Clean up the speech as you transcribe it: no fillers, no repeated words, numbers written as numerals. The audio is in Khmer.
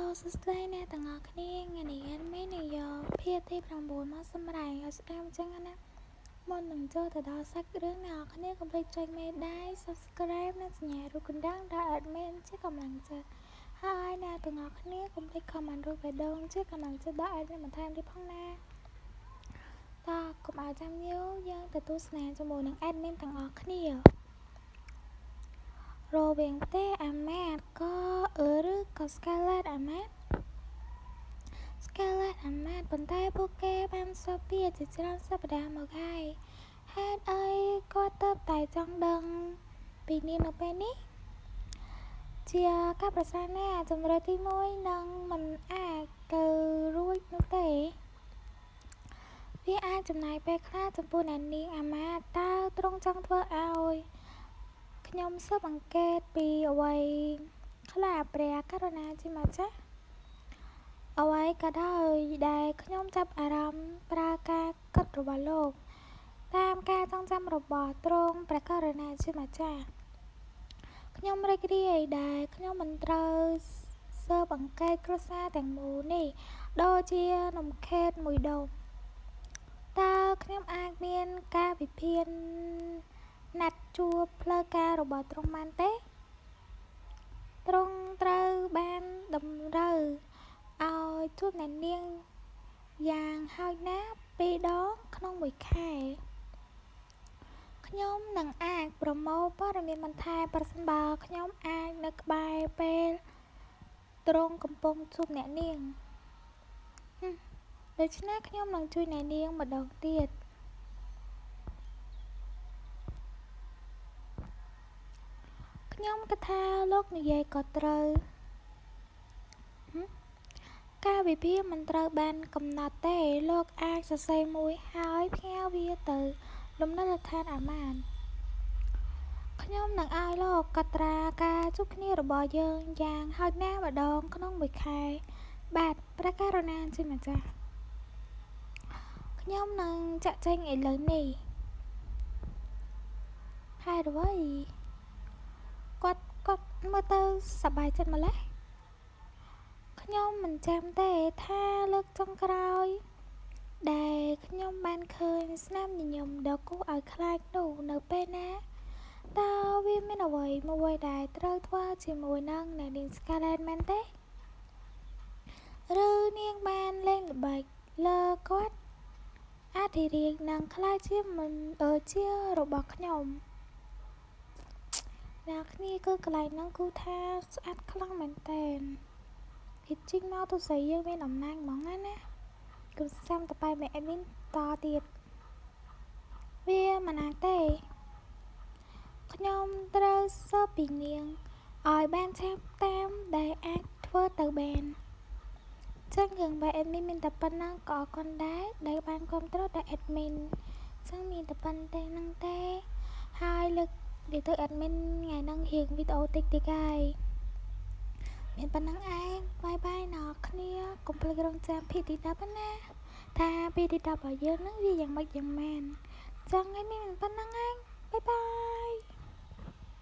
សួស្តីអ្នកទាំងអស់គ្នាថ្ងៃនេះមាននយោភាគទី9មកសម្រាប់ឲ្យស្ដាប់ចឹងណាមុននឹងចូលទៅដល់សាច់រឿងអ្នកគ្នាកុំភ្លេចចុចមេដៃ Subscribe និងសញ្ញារូបកណ្ដឹងដែល admin ជាកម្លាំងចិត្តហើយអ្នកទាំងអស់គ្នាកុំភ្លេច comment រូបបេះដូងជាកម្លាំងចិត្តដល់ admin បន្ថែមទៀតផងណាតើកុំឲ្យចាំយូរយើងទៅទស្សនាជាមួយនឹង admin ទាំងអស់គ្នារវាងប្រទេសអាម៉ាតក៏ឬក៏ Scarlett អាម៉ាតប៉ុន្តែពួកគេបានសពពីជាច្រើនសប្តាហ៍មកហើយហេតុអីគាត់ទៅតែចង់ដឹងពីនាងនៅពេលនេះជាការប្រសាណាជំរឿទី1នឹងមិនអាចទៅរួចនោះទេវាអាចចំណាយពេលខ្លះចំពោះអ្នកនាងអាម៉ាតតើទ្រង់ចង់ធ្វើឲ្យខ្ញុំស៊ើបអង្កេតពីអ្វីខ្លះព្រះករុណាជាម្ចាស់អ្វីក៏ដោយដែលខ្ញុំចាប់អារម្មណ៍ប្រើការគិតរបស់លោកតាមការចងចាំរបស់ទ្រង់ព្រះករុណាជាម្ចាស់ខ្ញុំរីករាយដែលខ្ញុំមិនត្រូវស៊ើបអង្កេតគ្រួសារទាំងមូលនេះដូចជានំខេតមួយដុំតើខ្ញុំអាចមានការវិភាគណាត់ជួបផ្លូវការរបស់ទ្រង់បានទេទ្រង់ត្រូវបានតម្រូវឲ្យជួបអ្នកនាងយ៉ាងហោចណាស់2ដងក្នុងមួយខែខ្ញុំនឹងអាចប្រមូលព័ត៌មានបន្ថែមប្រសិនបើខ្ញុំអាចនៅក្បែរពេលទ្រង់កំពុងជួបអ្នកនាងដូច្នេះខ្ញុំនឹងជួយអ្នកនាងម្ដងទៀតខ្ញុំគិតថាលោកនិយាយក៏ត្រូវការវិភាគមិនត្រូវបានកំណត់ទេលោកអាចសរសេរមួយហើយផ្ញើវាទៅលំនៅដ្ឋានអាម៉ាតខ្ញុំនឹងឲ្យលោកកត់ត្រាការជួបគ្នារបស់យើងយ៉ាងហោចណាស់ម្ដងក្នុងមួយខែបាទព្រះករុណាជាម្ចាស់ខ្ញុំនឹងចាក់ចែងឥឡូវនេះហេតុអ្វីគាត់មើលទៅសប្បាយចិត្តម្ល៉េះខ្ញុំមិនចាំទេថាលើកចុងក្រោយដែលខ្ញុំបានឃើញស្នាមញញឹមដ៏គួរឲ្យខ្លាចនោះនៅពេលណាតើវាមានអ្វីមួយដែលត្រូវធ្វើជាមួយនឹងអ្នកនាង Scarlett មែនទេឬនាងបានលេងល្បិចលើគាត់អធិរាជនឹងខ្លាចជាមិនជារបស់ខ្ញុំអ្នកគ្នាគឺកន្លែងហ្នឹងគូថាស្អាតខ្លាំងមែនតើគេជីងមកទូស័យយើងមានអំណាចហ្មងណាគឺសាំតបែបមេអេមីនតទៀតវាមិនអាចទេខ្ញុំត្រូវសើពីនាងឲ្យបានឆាប់តាមដែលអាចធ្វើទៅបានចឹងរឿងបែបអេមីនមានតែប៉ុណ្ណឹងក៏អរគុណដែរដែលបានគ្រប់គ្រងដល់អេមីនចឹងមានតែប៉ុណ្្នឹងហ្នឹងទេហើយលើកនិយាយទៅអេមីនថ្ងៃហ្នឹងរៀងវីដេអូតិចហើយមានប៉ុណ្ណឹងឯងបាយបាយអ្នកគ្នាកុំភ្លេចរងចាំភាគទី10ណាថាភាគទី10របស់យើងហ្នឹងវាយ៉ាងម៉េចយ៉ាងម៉ានចឹងឯងមានប៉ុណ្ណឹងឯងបាយបាយ